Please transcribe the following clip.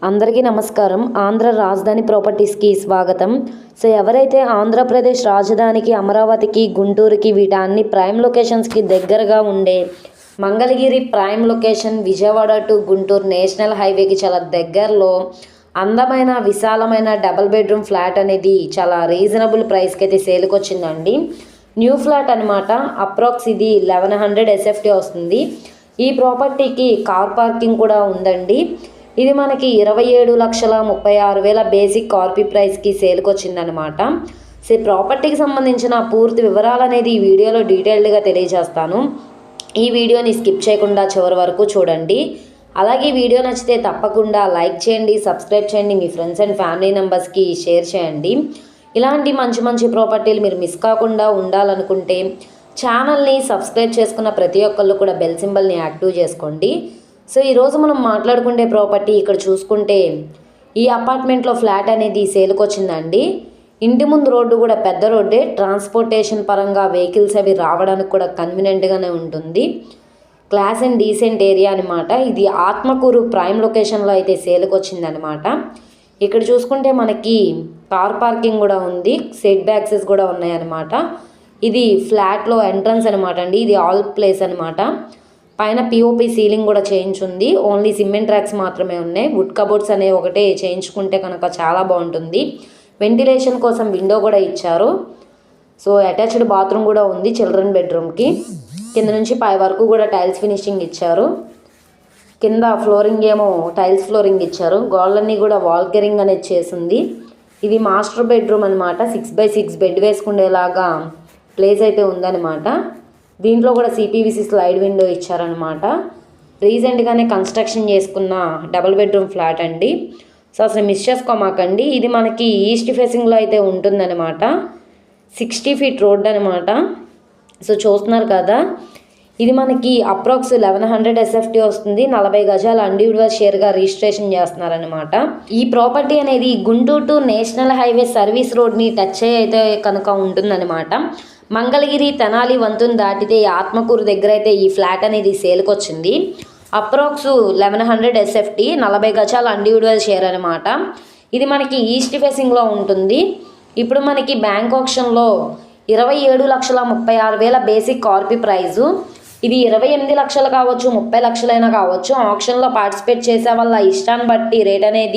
అందరికీ నమస్కారం. ఆంధ్ర రాజధాని ప్రాపర్టీస్కి స్వాగతం. సో ఎవరైతే ఆంధ్రప్రదేశ్ రాజధానికి అమరావతికి గుంటూరుకి వీటన్ని ప్రైమ్ లొకేషన్స్కి దగ్గరగా ఉండే Mangalagiri prime location Vijayawada to Guntur national హైవేకి చాలా దగ్గరలో అందమైన విశాలమైన డబుల్ బెడ్రూమ్ ఫ్లాట్ అనేది చాలా రీజనబుల్ ప్రైస్కి అయితే సేల్కి వచ్చిందండి. న్యూ ఫ్లాట్ అనమాట. అప్రాక్స్ ఇది 1100 SFT వస్తుంది. ఈ ప్రాపర్టీకి కార్ పార్కింగ్ కూడా ఉందండి. ఇది మనకి 27,36,000 బేసిక్ కార్పీ ప్రైస్కి సేల్కి వచ్చిందనమాట. సో ఈ ప్రాపర్టీకి సంబంధించిన పూర్తి వివరాలు అనేది ఈ వీడియోలో డీటెయిల్డ్గా తెలియజేస్తాను. ఈ వీడియోని స్కిప్ చేయకుండా చివరి వరకు చూడండి. అలాగే వీడియో నచ్చితే తప్పకుండా లైక్ చేయండి, సబ్స్క్రైబ్ చేయండి, మీ ఫ్రెండ్స్ అండ్ ఫ్యామిలీ మెంబర్స్కి షేర్ చేయండి. ఇలాంటి మంచి మంచి ప్రాపర్టీలు మీరు మిస్ కాకుండా ఉండాలనుకుంటే ఛానల్ని సబ్స్క్రైబ్ చేసుకున్న ప్రతి ఒక్కళ్ళు కూడా బెల్ సింబల్ని యాక్టివ్ చేసుకోండి. సో ఈరోజు మనం మాట్లాడుకునే ప్రాపర్టీ ఇక్కడ చూసుకుంటే ఈ అపార్ట్మెంట్లో ఫ్లాట్ అనేది సేల్కి వచ్చిందండి. ఇంటి ముందు రోడ్డు కూడా పెద్ద రోడ్డే. ట్రాన్స్పోర్టేషన్ పరంగా వెహికల్స్ అవి రావడానికి కూడా కన్వీనియంట్గానే ఉంటుంది. క్లాస్ అండ్ డీసెంట్ ఏరియా అనమాట. ఇది ఆత్మకూరు ప్రైమ్ లొకేషన్లో అయితే సేల్కి వచ్చిందనమాట. ఇక్కడ చూసుకుంటే మనకి కార్ పార్కింగ్ కూడా ఉంది, సెట్ బ్యాక్సెస్ కూడా ఉన్నాయన్నమాట. ఇది ఫ్లాట్లో ఎంట్రన్స్ అనమాట అండి. ఇది ఆల్ ప్లేస్ అనమాట. పైన పిఓపి సీలింగ్ కూడా చేయించుంది. ఓన్లీ సిమెంట్ ట్రాక్స్ మాత్రమే ఉన్నాయి. వుడ్ కబోర్డ్స్ అనేవి ఒకటే చేయించుకుంటే కనుక చాలా బాగుంటుంది. వెంటిలేషన్ కోసం విండో కూడా ఇచ్చారు. సో అటాచ్డ్ బాత్రూమ్ కూడా ఉంది చిల్డ్రన్ బెడ్రూమ్కి. కింద నుంచి పై వరకు కూడా టైల్స్ ఫినిషింగ్ ఇచ్చారు. కింద ఫ్లోరింగ్ ఏమో టైల్స్ ఫ్లోరింగ్ ఇచ్చారు. గోడలన్నీ కూడా వాల్ కెరింగ్ అనేది చేసింది. ఇది మాస్టర్ బెడ్రూమ్ అనమాట. 6x6 బెడ్ వేసుకునేలాగా ప్లేస్ అయితే ఉందన్నమాట. దీంట్లో కూడా CPVC స్లైడ్ విండో ఇచ్చారనమాట. రీసెంట్గానే కన్స్ట్రక్షన్ చేసుకున్న డబుల్ బెడ్రూమ్ ఫ్లాట్ అండి. సో అసలు మిస్ చేసుకోమాకండి. ఇది మనకి ఈస్ట్ ఫేసింగ్లో అయితే ఉంటుందన్నమాట. 60 feet రోడ్ అనమాట. సో చూస్తున్నారు కదా, ఇది మనకి అప్రాక్స్ 1100 SFT వస్తుంది. 40 గజాలు ఇండివిడ్యువల్ షేర్గా రిజిస్ట్రేషన్ చేస్తున్నారనమాట. ఈ ప్రాపర్టీ అనేది Guntur to national highway service రోడ్ని టచ్ అయితే కనుక ఉంటుందన్నమాట. మంగళగిరి తెనాలి వంతుని దాటితే ఆత్మకూరు దగ్గర అయితే ఈ ఫ్లాట్ అనేది సేల్కి వచ్చింది. అప్రాక్స్ 1100 SFT, 40 గజాలు ఇండివిడ్యువల్ షేర్ అనమాట. ఇది మనకి ఈస్ట్ ఫేసింగ్లో ఉంటుంది. ఇప్పుడు మనకి బ్యాంక్ ఆప్షన్లో 27,36,000 బేసిక్ కార్పీ ప్రైజు. ఇది 28 లక్షలు కావచ్చు, 30 లక్షలైనా కావచ్చు. ఆప్షన్లో పార్టిసిపేట్ చేసే వాళ్ళ ఇష్టాన్ని బట్టి రేట్ అనేది